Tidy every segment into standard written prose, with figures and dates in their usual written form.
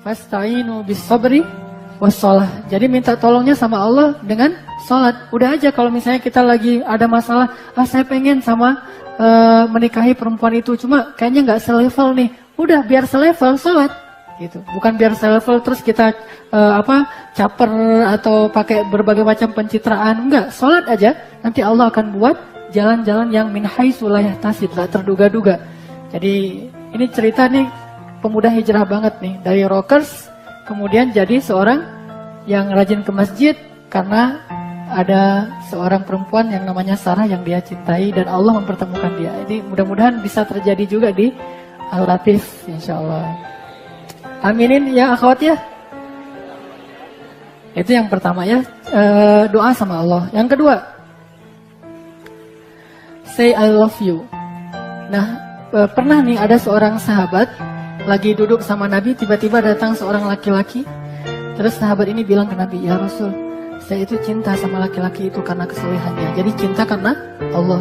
Fasta'inu bis-sabri was-shalah. Jadi minta tolongnya sama Allah dengan sholat. Udah aja kalau misalnya kita lagi ada masalah, saya pengen sama menikahi perempuan itu, cuma kayaknya nggak selevel nih. Udah biar selevel sholat gitu. Bukan biar selevel terus kita caper atau pakai berbagai macam pencitraan. Enggak, sholat aja. Nanti Allah akan buat jalan-jalan yang min haitsu la yahtasib, tak terduga-duga. Jadi ini cerita nih pemuda hijrah banget nih, dari rockers kemudian jadi seorang yang rajin ke masjid karena ada seorang perempuan yang namanya Sarah yang dia cintai dan Allah mempertemukan dia. Ini mudah-mudahan bisa terjadi juga di Al-Latif insyaallah. Aminin ya akhwat ya. Itu yang pertama ya, doa sama Allah. Yang kedua, say I love you. Nah, pernah nih ada seorang sahabat lagi duduk sama Nabi, tiba-tiba datang seorang laki-laki. Terus sahabat ini bilang ke Nabi, ya Rasul, saya itu cinta sama laki-laki itu karena kesolehannya. Jadi cinta karena Allah.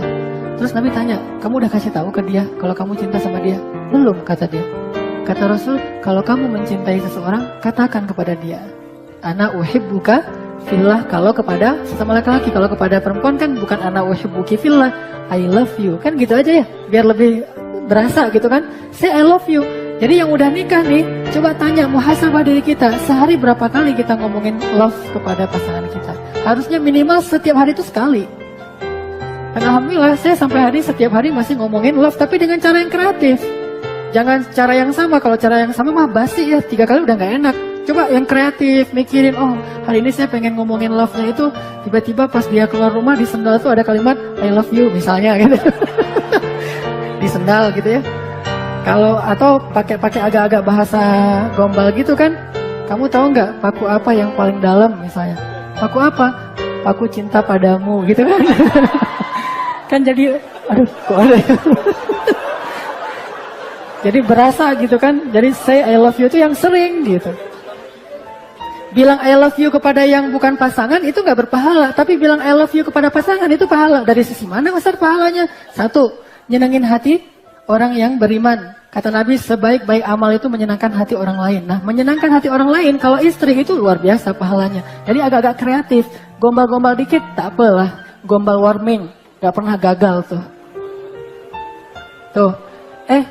Terus Nabi tanya, kamu udah kasih tahu ke dia kalau kamu cinta sama dia? Belum, kata dia. Kata Rasul, kalau kamu mencintai seseorang, katakan kepada dia, ana uhibbuka fillah. Kalau kepada sesama laki-laki, kalau kepada perempuan kan bukan ana uhibbuki fillah, I love you. Kan gitu aja ya, biar lebih berasa gitu kan. Say I love you. Jadi yang udah nikah nih, coba tanya muhasabah diri kita, sehari berapa kali kita ngomongin love kepada pasangan kita? Harusnya minimal setiap hari itu sekali. Dan alhamdulillah saya sampai hari setiap hari masih ngomongin love, tapi dengan cara yang kreatif. Jangan cara yang sama, kalau cara yang sama mah basi ya, 3 kali udah gak enak. Coba yang kreatif, mikirin, oh hari ini saya pengen ngomongin love-nya itu, tiba-tiba pas dia keluar rumah di sendal tuh ada kalimat I love you misalnya gitu. Di sendal gitu ya. Kalau atau pakai agak-agak bahasa gombal gitu kan, kamu tahu nggak paku apa yang paling dalam misalnya? Paku apa? Paku cinta padamu gitu kan? Kan jadi, aduh kok ada ya? Jadi berasa gitu kan? Jadi say I love you itu yang sering gitu. Bilang I love you kepada yang bukan pasangan itu nggak berpahala, tapi bilang I love you kepada pasangan itu pahala. Dari sisi mana besar pahalanya? 1, nyenengin hati orang yang beriman. Kata Nabi, sebaik-baik amal itu menyenangkan hati orang lain. Nah, menyenangkan hati orang lain, kalau istri itu luar biasa pahalanya. Jadi agak-agak kreatif, gombal-gombal dikit, tak apalah. Gombal warming, gak pernah gagal tuh. Tuh,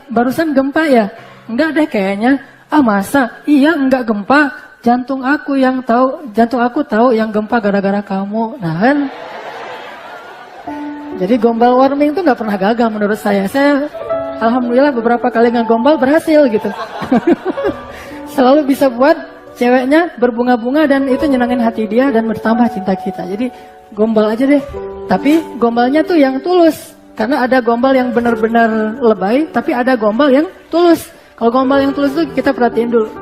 barusan gempa ya? Enggak deh kayaknya. Ah masa? Iya enggak gempa. Jantung aku tahu yang gempa gara-gara kamu. Nah kan? Jadi gombal warming tuh gak pernah gagal menurut saya. Saya alhamdulillah beberapa kali ngegombal berhasil gitu. Selalu bisa buat ceweknya berbunga-bunga dan itu nyenangin hati dia dan bertambah cinta kita. Jadi gombal aja deh. Tapi gombalnya tuh yang tulus. Karena ada gombal yang benar-benar lebay, tapi ada gombal yang tulus. Kalau gombal yang tulus tuh kita perhatiin dulu.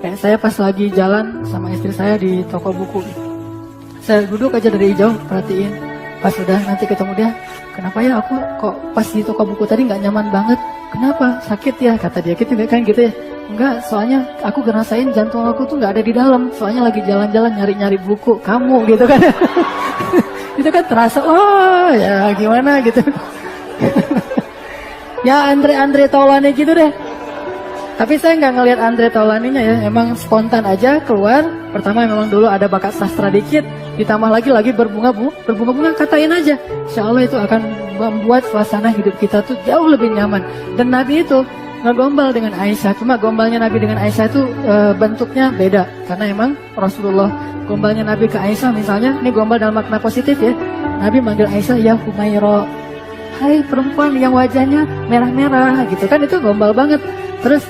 Kayak saya pas lagi jalan sama istri saya di toko buku. Saya duduk aja dari jauh perhatiin. Pas sudah nanti ketemu dia, kenapa ya aku kok pas di toko buku tadi nggak nyaman banget? Kenapa? Sakit ya? Kata dia gitu kan gitu ya. Enggak, soalnya aku ngerasain jantung aku tuh nggak ada di dalam. Soalnya lagi jalan-jalan nyari-nyari buku kamu gitu kan. Itu kan terasa, oh ya gimana gitu. Ya Andre Taulani gitu deh. Tapi saya nggak ngelihat Andre Taulaninya ya, emang spontan aja keluar. Pertama memang dulu ada bakat sastra dikit, ditambah lagi berbunga-bunga, katain aja. Insya Allah itu akan membuat suasana hidup kita tuh jauh lebih nyaman. Dan Nabi itu ngegombal dengan Aisyah, cuma gombalnya Nabi dengan Aisyah itu bentuknya beda. Karena emang Rasulullah gombalnya Nabi ke Aisyah misalnya, ini gombal dalam makna positif ya. Nabi manggil Aisyah, ya Humaira, hai perempuan yang wajahnya merah-merah gitu kan, itu gombal banget. Terus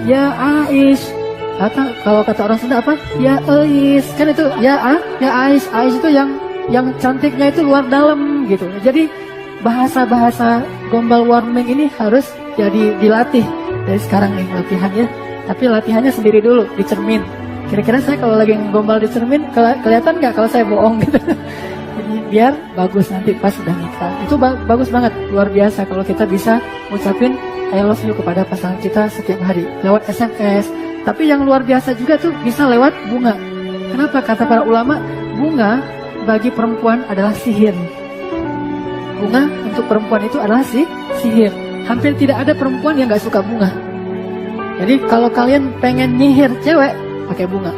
ya Aish, kalau kata orang Sunda apa? Ya Aish, kan itu ya Aish itu yang cantiknya itu luar dalam gitu. Jadi bahasa-bahasa gombal warming ini harus jadi dilatih dari sekarang nih latihannya. Tapi latihannya sendiri dulu di cermin. Kira-kira saya kalau lagi gombal di cermin kelihatan nggak kalau saya bohong gitu? Jadi biar bagus nanti pas sudah nikah. Itu bagus banget, luar biasa kalau kita bisa ucapin I love you kepada pasangan kita setiap hari lewat SMS. Tapi yang luar biasa juga tuh bisa lewat bunga. Kenapa? Kata para ulama, bunga bagi perempuan adalah sihir. Bunga untuk perempuan itu adalah sihir. Hampir tidak ada perempuan yang gak suka bunga. Jadi kalau kalian pengen nyihir cewek, pakai bunga.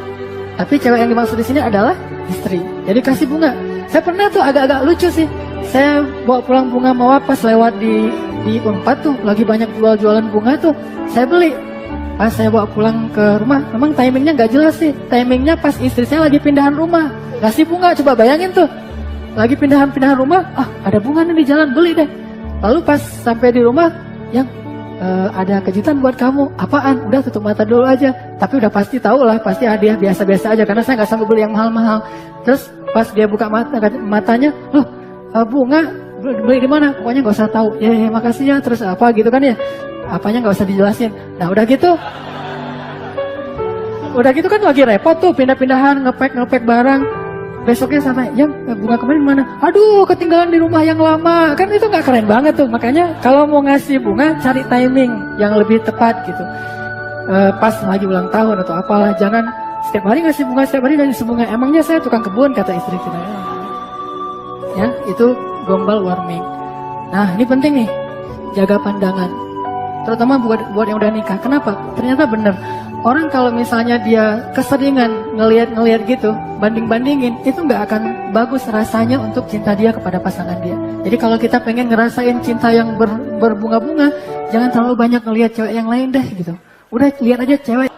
Tapi cewek yang dimaksud di sini adalah istri. Jadi kasih bunga. Saya pernah tuh agak-agak lucu sih. Saya bawa pulang bunga mawar pas lewat di Unpad tuh, lagi banyak jualan bunga tuh. Saya beli. Pas saya bawa pulang ke rumah, memang timingnya nggak jelas sih. Timingnya pas istri saya lagi pindahan rumah. Kasih bunga, coba bayangin tuh. Lagi pindahan rumah, ada bunga nih di jalan, beli deh. Lalu pas sampai di rumah, yang ada kejutan buat kamu. Apaan? Udah tutup mata dulu aja. Tapi udah pasti tahu lah, pasti hadiah biasa-biasa aja. Karena saya nggak sanggup beli yang mahal-mahal. Terus pas dia buka matanya, loh bunga beli di mana? Pokoknya nggak usah tahu. Ya makasih ya. Terus apa gitu kan ya? Apanya nggak usah dijelasin. Nah udah gitu kan lagi repot tuh pindah-pindahan, ngepek barang. Besoknya sampai, yang bunga kemarin mana? Aduh, ketinggalan di rumah yang lama. Kan itu nggak keren banget tuh. Makanya kalau mau ngasih bunga, cari timing yang lebih tepat gitu. Pas lagi ulang tahun atau apalah. Jangan setiap hari ngasih bunga. Emangnya saya tukang kebun, kata istri kita. Ya, itu gombal warming. Nah, ini penting nih. Jaga pandangan. Terutama buat yang udah nikah. Kenapa? Ternyata bener. Orang kalau misalnya dia keseringan ngelihat gitu, bandingin, itu nggak akan bagus rasanya untuk cinta dia kepada pasangan dia. Jadi kalau kita pengen ngerasain cinta yang berbunga-bunga, jangan terlalu banyak ngelihat cewek yang lain deh gitu. Udah lihat aja cewek